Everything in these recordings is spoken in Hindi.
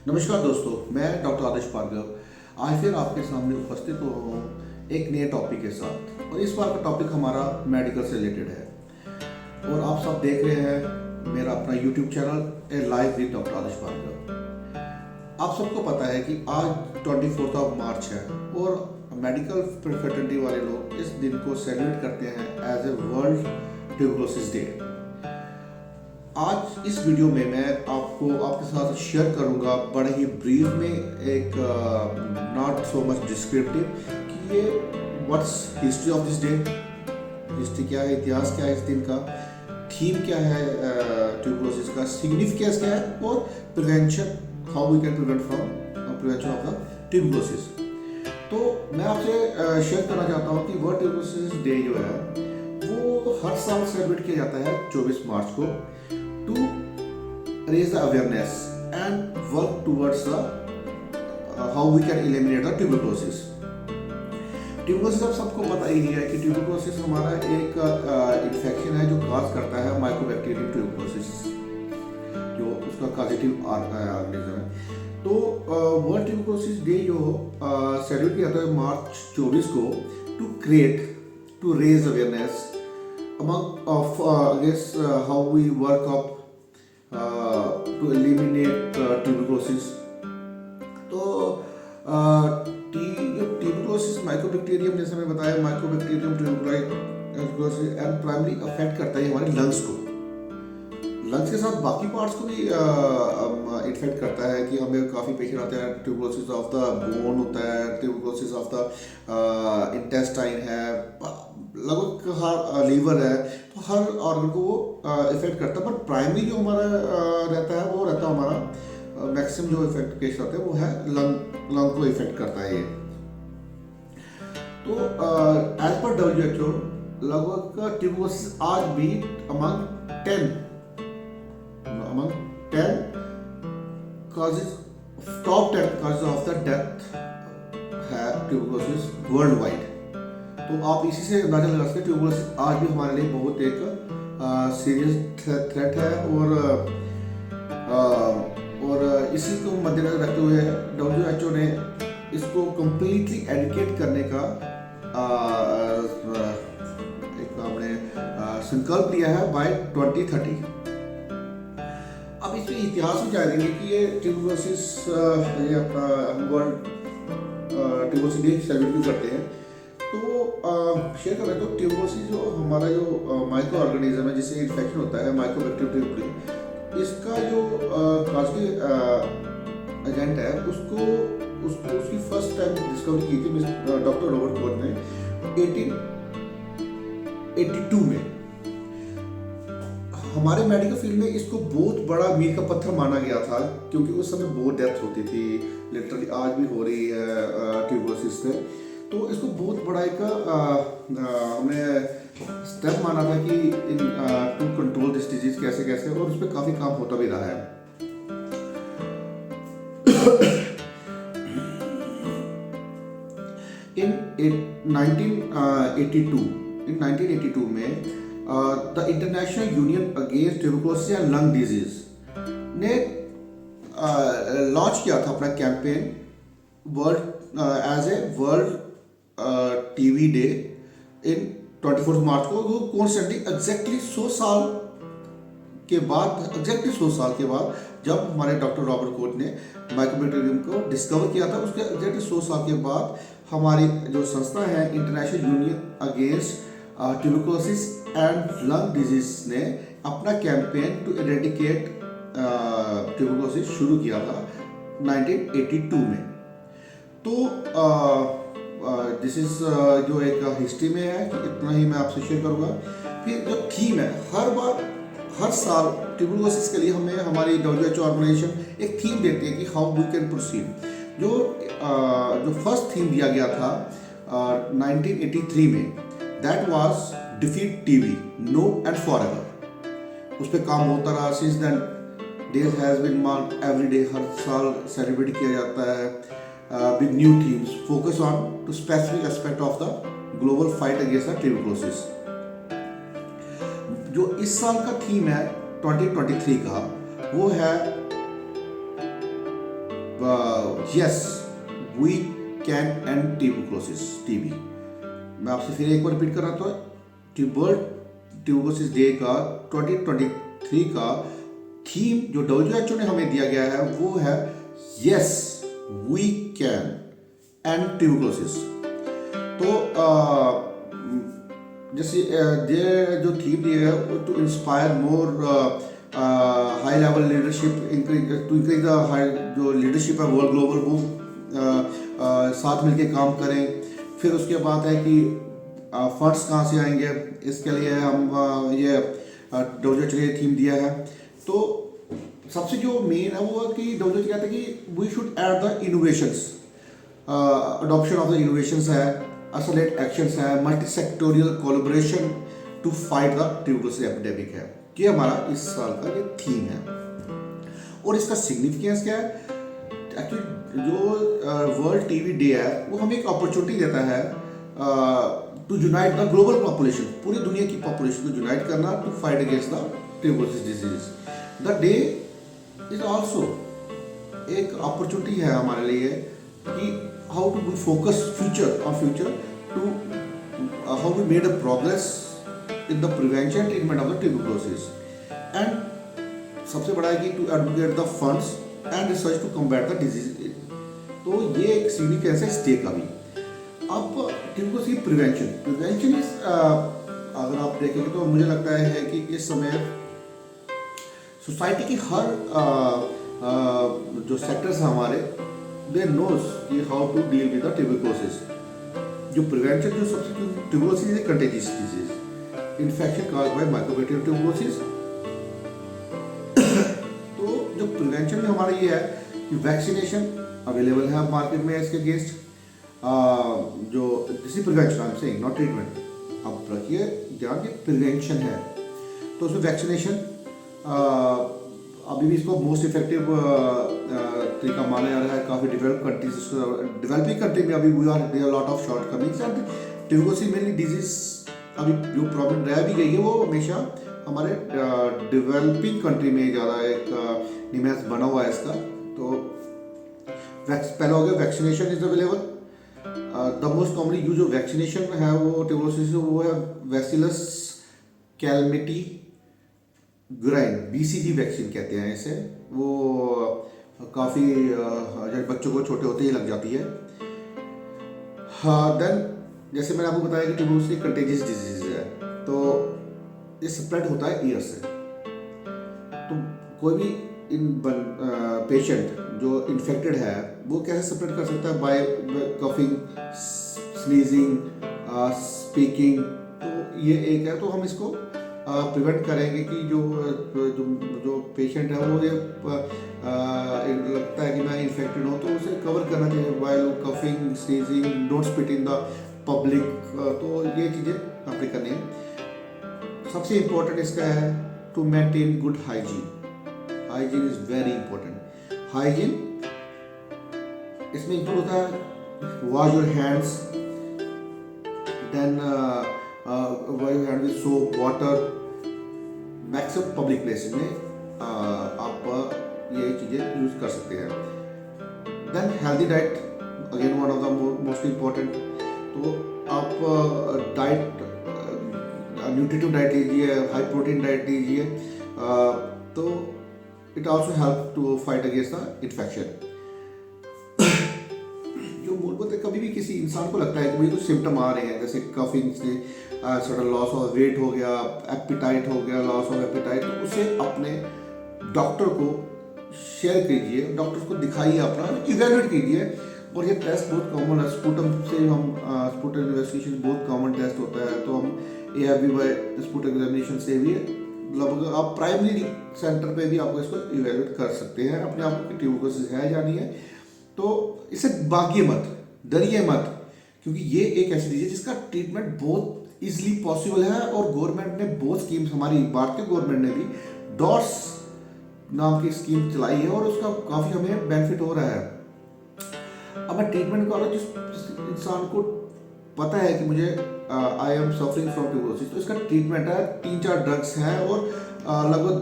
नमस्कार दोस्तों, मैं डॉक्टर आदेश भार्गव आज फिर आपके सामने उपस्थित हुआ हूँ एक नए टॉपिक के साथ। और इस बार का टॉपिक हमारा मेडिकल से रिलेटेड है और आप सब देख रहे हैं मेरा अपना YouTube channel a live with doctor Adesh Bhargav. आप सबको पता है कि आज 24 मार्च है और मेडिकल फ्रेटर्निटी वाले लोग इस दिन को सेलिब्रेट करते हैं as a world tuberculosis day. आज इस वीडियो में मैं आपके साथ शेयर करूंगा बड़े ही ब्रीफ में एक नॉट सो मच डिस्क्रिप्टिव कि ये what's history of this day, history क्या है, इतिहास क्या है इस दिन का, थीम क्या है ट्यूबरकुलोसिस का, सिग्निफिकेंस क्या है और prevention, how we can prevent from prevention of the tuberculosis. तो मैं आपसे शेयर करना चाहता हूँ कि वर्ल्ड ट्यूबरकुलोसिस डे जो है वो हर साल सेलिब्रेट किया जाता है 24 मार्च को to raise the awareness and work towards the how we can eliminate the tuberculosis। Tuberculosis आप सबको पता ही है कि ट्यूबरकुलोसिस हमारा एक इन्फेक्शन है जो काज करता है माइकोबैक्टीरियम ट्यूबरकुलोसिस, जो उसका कॉजेटिव ऑर्गेनिज्म है। तो वर्ल्ड ट्यूबरकुलोसिस डे जो सेलिब्रेट किया जाता है मार्च 24 को to raise awareness among of against how we work up to eliminate tuberculosis। तो जो ट्यूबरकुलोसिस माइकोबैक्टीरियम, जैसे मैं बताया, Mycobacterium tuberculosis and primary affect करता है हमारे लंग्स को। लंग्स के साथ बाकी पार्ट्स को भी इन्फेक्ट करता है कि हमें काफ़ी पेशेंट आते हैं, ट्यूबरकुलोसिस ऑफ द बोन होता है, ट्यूबरकुलोसिस ऑफ द इंटेस्टाइन है, लगभग हर लीवर है, तो हर ऑर्गन को वो इफेक्ट करता है। पर प्राइमरी जो हमारा रहता है वो रहता है हमारा मैक्सिमम जो इफेक्ट केस आते हैं वो है लंग को इफेक्ट करता है ये। तो एज पर WHO लगभग ट्यूबरकुलोसिस आज भी among 10 causes, top 10 causes of the death है ट्यूबरकुलोसिस वर्ल्ड वाइड। तो आप इसी से अंदाजा लगा सकते हैं ट्यूबरकुलोसिस आज भी हमारे लिए बहुत एक सीरियस थ्रेट है। और इसी को मद्देनजर रखते हुए WHO ने इसको कंप्लीटली एडिकेट करने का एक हमने संकल्प लिया है बाय 2030। अब इसमें इतिहास में जानेंगे कि ये ट्यूबरकुलोसिस ये अपना वर्ल्ड ट्यूबरकुलोसिस डे सेलिब्रेट क्यों करते हैं। तो शेयर कर रहे हैं, तो ट्यूबरकुलोसिस जो हमारा जो माइक्रो ऑर्गेनिज्म है जिससे इन्फेक्शन होता है माइकोबैक्टीरियम ट्यूबरकुलोसिस, इसका जो कॉजेटिव एजेंट है उसकी फर्स्ट टाइम डिस्कवरी की थी डॉक्टर रॉबर्ट कोच ने 1882 में। हमारे मेडिकल फील्ड में इसको बहुत बड़ा मील का पत्थर माना गया था क्योंकि उस समय बहुत डेथ होती थी, लिटरली आज भी हो रही है ट्यूबरकुलोसिस से। तो इसको बहुत बड़ा एक हमने स्टेप माना था कि टू कंट्रोल दिस डिजीज कैसे कैसे, और उस पर काफ़ी काम होता भी रहा है। इन 1982 में the international union against tuberculosis and lung disease ने लॉन्च किया था अपना campaign world as a world TV day in 24 March को। वो कॉन्स्टेंटली एग्जैक्टली 100 साल के बाद जब हमारे डॉक्टर रॉबर्ट कोच ने माइकोबैक्टीरियम को डिस्कवर किया था, उसके एग्जैक्टली 100 साल के बाद हमारी जो संस्था है international union against tuberculosis and lung disease ने अपना कैंपेन टू एरेडिकेट ट्यूबरकुलोसिस शुरू किया था 1982 में। तो दिस इज जो एक हिस्ट्री में है कि इतना ही मैं आपसे शेयर करूँगा। फिर जो थीम है, हर साल ट्यूबरकुलोसिस के लिए हमें हमारी WHO ऑर्गेनाइजेशन एक थीम देती है कि हाउ वी कैन प्रोसीड। जो फर्स्ट थीम दिया गया था 1983 में, that was defeat TB now and forever. उस पर काम होता रहा। Since then days has been marked every day, हर साल सेलिब्रेट किया जाता है with new themes focus on to specific aspect of the global fight against the tuberculosis। जो इस साल का थीम है 2023 का, वो है yes we can end tuberculosis TB. मैं आपसे फिर एक बार रिपीट कर रहा था, वर्ल्ड ट्यूबरकुलोसिस डे का 2023 का थीम जो WHO ने हमें दिया गया है वो है yes we can end tuberculosis. तो जैसे ये जो थीम दिया है to inspire more high level leadership, to increase the high जो लीडरशिप है वर्ल्ड ग्लोबल वो साथ मिलके काम करें। फिर उसके बाद है कि फंड्स कहाँ से आएंगे, इसके लिए हम ये WHO ने थीम दिया है। तो सबसे जो मेन है वो है कि WHO कहते हैं कि we should add the innovations, adoption of the innovations है, असोलेट एक्शंस है, multi sectoral collaboration to fight the tuberculosis epidemic है। ये हमारा इस साल का ये थीम है। और इसका सिग्निफिकेंस क्या है? एक्चुअली जो वर्ल्ड टीबी डे है वो हमें एक अपॉर्चुनिटी देता है to unite the global population, पूरी दुनिया की पॉपुलेशन को यूनाइट करना to fight against the tuberculosis disease. The day is also एक अपॉर्चुनिटी है हमारे लिए कि how to focus future to how we made a progress in the prevention treatment of the tuberculosis and सबसे बड़ा है कि to advocate the funds and research to combat the disease. तो ये एक सिग्निफिकेंस है इस डे का भी। अब ट्यूबरकुलोसिस प्रिवेंशन इज अगर आप देखेंगे तो मुझे लगता है कि इस समय सोसाइटी की हर जो सेक्टर्स हैं हमारे दे नोज कि how to deal with the tuberculosis. जो प्रिवेंशन जो सबसे tuberculosis is contagious disease, infection caused by mycobacterium tuberculosis. तो जो प्रिवेंशन में हमारा ये है कि वैक्सीनेशन अवेलेबल है मार्केट में इसके अगेंस्ट, जो this prevention I am saying not treatment. अब रखिए ध्यान कि प्रिवेंशन है तो उसमें वैक्सीनेशन अभी भी इसको मोस्ट इफेक्टिव तरीका माना जा रहा है। काफ़ी डेवलपिंग कंट्री में अभी we are there lot of shortcomings and tuberculosis mainly disease अभी जो प्रॉब्लम रह भी गई है वो हमेशा हमारे डेवलपिंग कंट्री में ज़्यादा एक निमेस बना हुआ है इसका। तो पहला हो गया vaccination is available. The most commonly use जो वैक्सीनेशन है वो ट्यूबरकुलोसिस वो है bacillus calamity groin, BCG vaccine कहते हैं इसे। वो काफ़ी जब बच्चों को छोटे होते ही लग जाती है। देन जैसे मैंने आपको बताया कि ट्यूबरकुलोसिस कंटेजियस डिजीज है तो ये स्प्रेड होता है ईयर से। तो कोई भी पेशेंट जो इन्फेक्टेड है वो कैसे स्प्रेड कर सकता है? By coughing, sneezing, speaking. तो ये एक है, तो हम इसको प्रिवेंट करेंगे कि जो पेशेंट है वो ये लगता है कि मैं इन्फेक्टेड हूँ तो उसे कवर करना चाहिए while coughing, sneezing, don't spit in the public. तो ये चीज़ें आपने करनी है। सबसे इम्पोर्टेंट इसका है to maintain good hygiene is very important. Hygiene इसमें इंक्लूड होता है wash your hands, then wash your hand with soap, water. Maximum public places में आप ये चीज़ें यूज कर सकते हैं। Then healthy diet again one of the most important. तो आप डाइट न्यूट्रिटिव डाइट लीजिए, हाई प्रोटीन डाइट लीजिए, तो it also help to fight against the infection. जो मूलभूत है कभी भी किसी इंसान को लगता है कि मुझे कुछ सिम्टम आ रहे हैं जैसे कफिंग से सडन लॉस ऑफ वेट हो गया, एपिटाइट हो गया, लॉस ऑफ एपिटाइट, तो उसे अपने डॉक्टर को शेयर कीजिए, डॉक्टर को दिखाइए, अपना इवेल्युएट कीजिए। और ये टेस्ट बहुत कॉमन है, स्पुटम से हम स्पुटम इन्वेस्टिगेशन बहुत कॉमन टेस्ट होता है, तो हम ARV बाय स्पुटम एग्जामिनेशन से भी लगभग आप प्राइमरी सेंटर पे भी आपको इसको इवेल्युएट कर सकते हैं अपने आप की ट्यूबरकुलोसिस है या नहीं है। तो इसे भागिए मत, डरिए मत, क्योंकि ये एक ऐसी डिजीज है जिसका ट्रीटमेंट बहुत इजीली पॉसिबल है। और गवर्नमेंट ने बहुत स्कीम्स, हमारी भारतीय गवर्नमेंट ने भी डॉट्स नाम की स्कीम चलाई है और उसका काफ़ी हमें बेनिफिट हो रहा है। अब मैं ट्रीटमेंट कर रहा हूँ, जिस इंसान को पता है कि मुझे I am suffering from tuberculosis, तो इसका ट्रीटमेंट है, 3-4 ड्रग्स हैं और लगभग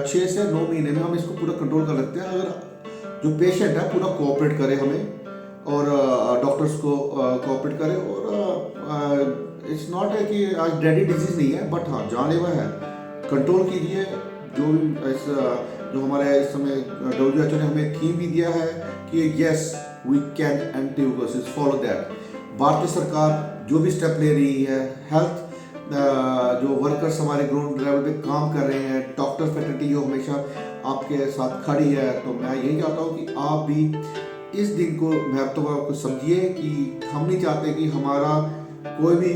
6 से 9 महीने में हम इसको पूरा कंट्रोल कर सकते हैं। अगर जो पेशेंट है पूरा कोऑपरेट करे हमें और डॉक्टर्स को कोऑपरेट करे। और इट्स नॉट है कि आज डेडली डिजीज नहीं है, बट हाँ जानलेवा है, कंट्रोल कीजिए। जो भी जो हमारे इस समय WHO ने हमें थीम भी दिया है कि yes we can anti tuberculosis, follow that. भारतीय सरकार जो भी स्टेप ले रही है, हेल्थ जो वर्कर्स हमारे ग्राउंड लेवल पे काम कर रहे हैं, डॉक्टर फैकल्टी जो हमेशा आपके साथ खड़ी है, तो मैं यही चाहता हूँ कि आप भी इस दिन को महत्व को आपको समझिए कि हम नहीं चाहते कि हमारा कोई भी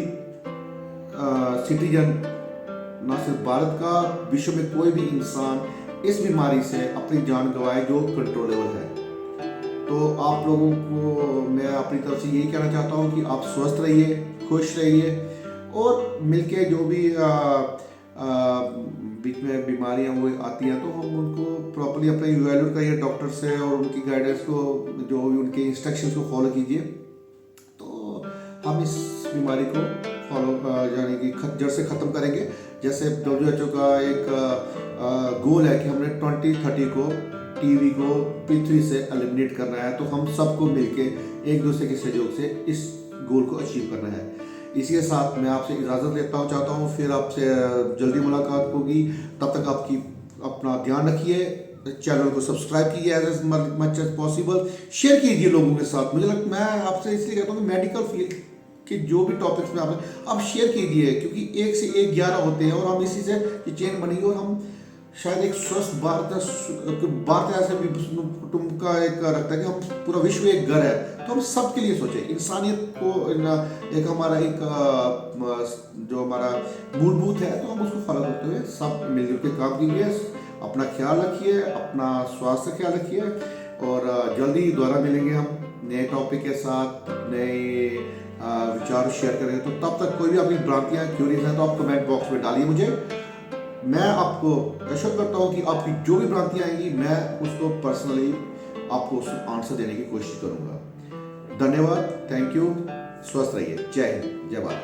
सिटीजन, ना सिर्फ भारत का, विश्व में कोई भी इंसान इस बीमारी से अपनी जान गंवाए जो कंट्रोलेबल है। तो आप लोगों को मैं अपनी तरफ से यही कहना चाहता हूँ कि आप स्वस्थ रहिए, खुश रहिए और मिलके जो भी बीच में बीमारियाँ वो आती हैं तो हम उनको प्रॉपर्ली अपने इवैल्यूएट करिए डॉक्टर से और उनकी गाइडेंस को, जो भी उनके इंस्ट्रक्शंस को फॉलो कीजिए, तो हम इस बीमारी को फॉलो यानी कि जड़ से ख़त्म करेंगे। जैसे WHO का एक गोल है कि हमने 2030 को टीवी को पृथ्वी से एलिमिनेट करना है, तो हम सबको मिलके एक दूसरे के सहयोग से इस गोल को अचीव करना है। इसी के साथ मैं आपसे इजाज़त लेता हूँ, चाहता हूँ फिर आपसे जल्दी मुलाकात होगी। तब तक आपकी अपना ध्यान रखिए, चैनल को सब्सक्राइब कीजिए as much as possible, share कीजिए लोगों के साथ। मुझे लगता मैं आपसे इसलिए कहता हूँ कि मेडिकल फील्ड कि जो भी टॉपिक्स में आप शेयर कीजिए, क्योंकि एक से एक 11 होते हैं और हम इसी से ये चेन बनेगी और हम शायद एक स्वस्थ भारत ऐसे भी कुटुंब का एक रखता है कि हम पूरा विश्व एक घर है, तो हम सबके लिए सोचें। इंसानियत को एक हमारा एक जो हमारा मूलभूत है, तो हम उसको फॉलो करते हुए सब मिलजुल के काम कीजिए। अपना ख्याल रखिए, अपना स्वास्थ्य ख्याल रखिए और जल्दी दोबारा मिलेंगे हम नए टॉपिक के साथ, नए विचार शेयर करेंगे। तो तब तक कोई भी अपनी भ्रांतियाँ क्यूरीज हैं तो आप कमेंट बॉक्स में डालिए मुझे। मैं आपको एश्योर करता हूँ कि आपकी जो भी भ्रांतियाँ आएंगी मैं उसको पर्सनली आपको उसको आंसर देने की कोशिश करूँगा। धन्यवाद, थैंक यू, स्वस्थ रहिए, जय हिंद, जय भारत।